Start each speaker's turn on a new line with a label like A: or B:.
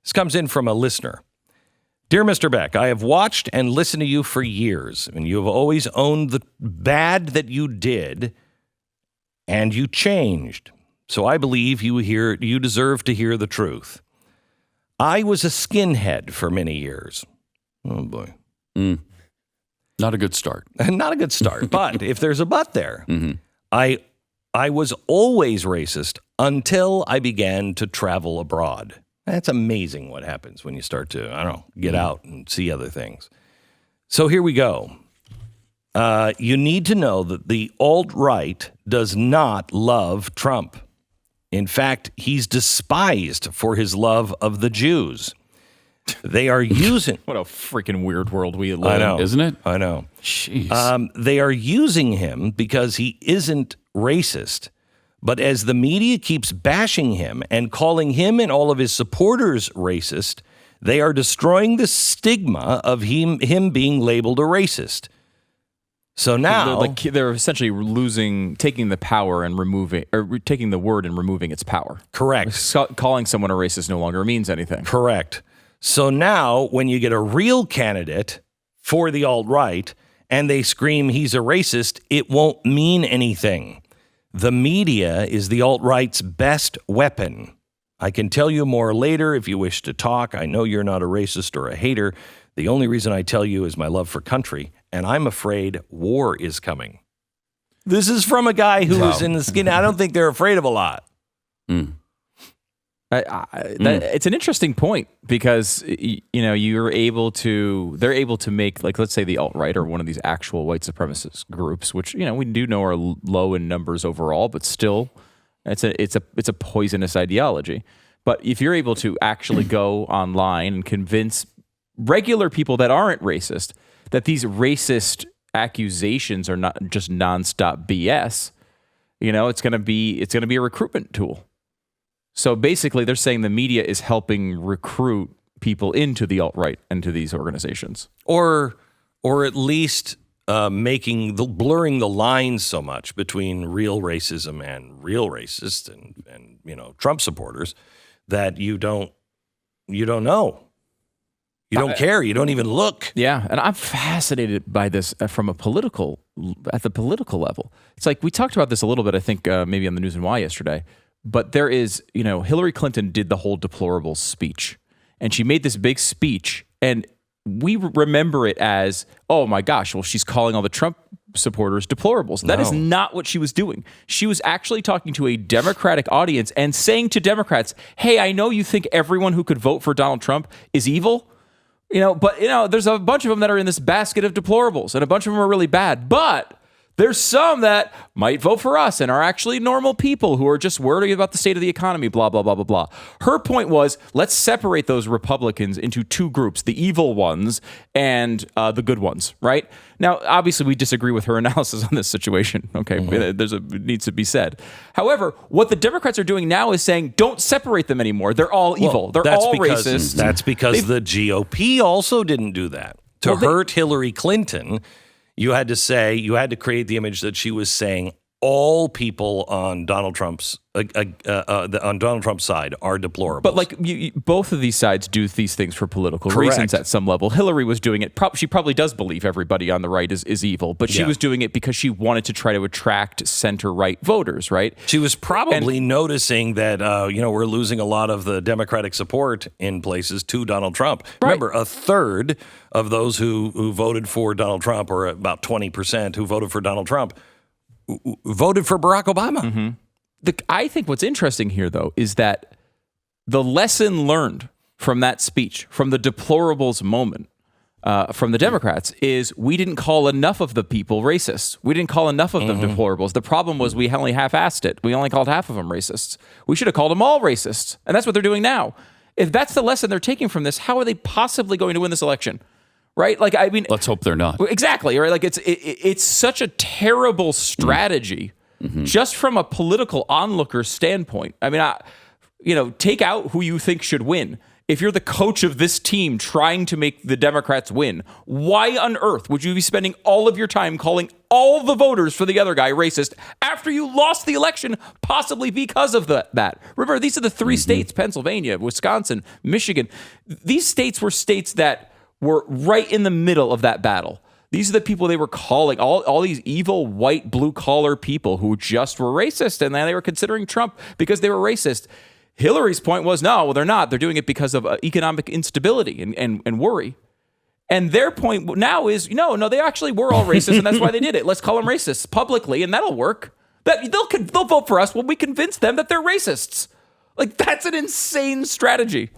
A: This comes in from a listener. Dear Mr. Beck, I have watched and listened to you for years, and you have always owned the bad that you did, and you changed. So I believe you deserve to hear the truth. I was a skinhead for many years. Oh, boy.
B: Not a good start.
A: Not a good start, but if there's a but there, I was always racist until I began to travel abroad. That's amazing what happens when you start to, get out and see other things. So here we go. You need to know that the alt-right does not love Trump. In fact, he's despised for his love of the Jews. They are using...
C: What a freaking weird world we live in, isn't it?
A: I know.
C: Jeez.
A: They are using him because he isn't racist. But as the media keeps bashing him and calling him and all of his supporters racist, they are destroying the stigma of him being labeled a racist. So now...
C: They're essentially taking the power and taking the word and removing its power.
A: Correct.
C: Calling someone a racist no longer means anything.
A: Correct. So now when you get a real candidate for the alt-right and they scream he's a racist, it won't mean anything. The media is the alt-right's best weapon. I can tell you more later if you wish to talk. I know you're not a racist or a hater. The only reason I tell you is my love for country, and I'm afraid war is coming. This is from a guy who is in the skin. I don't think they're afraid of a lot.
C: It's an interesting point because they're able to make, like, let's say the alt-right or one of these actual white supremacist groups, which we do know are low in numbers overall, but still it's a poisonous ideology. But if you're able to actually go online and convince regular people that aren't racist that these racist accusations are not just nonstop BS, it's going to be a recruitment tool. So basically, they're saying the media is helping recruit people into the alt-right and to these organizations,
A: or at least blurring the lines so much between real racism and real racists and Trump supporters that you don't know. You don't care. You don't even look.
C: Yeah, and I'm fascinated by this at the political level. It's like we talked about this a little bit, I think, maybe on the News and Why yesterday. But there is, Hillary Clinton did the whole deplorables speech, and she made this big speech, and we remember it as, oh my gosh, well, she's calling all the Trump supporters deplorables. That is not what she was doing. She was actually talking to a Democratic audience and saying to Democrats, hey, I know you think everyone who could vote for Donald Trump is evil, but there's a bunch of them that are in this basket of deplorables, and a bunch of them are really bad, but there's some that might vote for us and are actually normal people who are just worried about the state of the economy, blah, blah, blah, blah, blah. Her point was, let's separate those Republicans into two groups, the evil ones and the good ones, right? Now, obviously, we disagree with her analysis on this situation. Okay, it needs to be said. However, what the Democrats are doing now is saying, don't separate them anymore. They're all evil. They're all racist.
A: That's because the GOP also didn't do that. To hurt Hillary Clinton, you had to create the image that she was saying all people on Donald Trump's side are deplorable.
C: But both of these sides do these things for political reasons at some level. Hillary was doing it. She probably does believe everybody on the right is evil, but she was doing it because she wanted to try to attract center-right voters, right?
A: She was probably noticing that we're losing a lot of the Democratic support in places to Donald Trump. Right. Remember, a third of those who voted for Donald Trump, or about 20% who voted for Donald Trump, voted for Barack Obama.
C: Mm-hmm. I think what's interesting here, though, is that the lesson learned from that speech, from the deplorables moment, from the Democrats, is we didn't call enough of the people racists. We didn't call enough of them deplorables. The problem was we only half-assed it. We only called half of them racists. We should have called them all racists, and that's what they're doing now. If that's the lesson they're taking from this, how are they possibly going to win this election? Right?
B: Let's hope they're not.
C: Exactly. Right? It's such a terrible strategy, just from a political onlooker standpoint. Take out who you think should win. If you're the coach of this team trying to make the Democrats win, why on earth would you be spending all of your time calling all the voters for the other guy racist after you lost the election, possibly because of that. Remember, these are the three states, Pennsylvania, Wisconsin, Michigan. These states were states that were right in the middle of that battle. These are the people they were calling, all these evil, white, blue-collar people who just were racist, and then they were considering Trump because they were racist. Hillary's point was, no, well, they're not. They're doing it because of economic instability and worry. And their point now is, no, they actually were all racist, and that's why they did it. Let's call them racists publicly, and that'll work. They'll vote for us when we convince them that they're racists. Like, that's an insane strategy.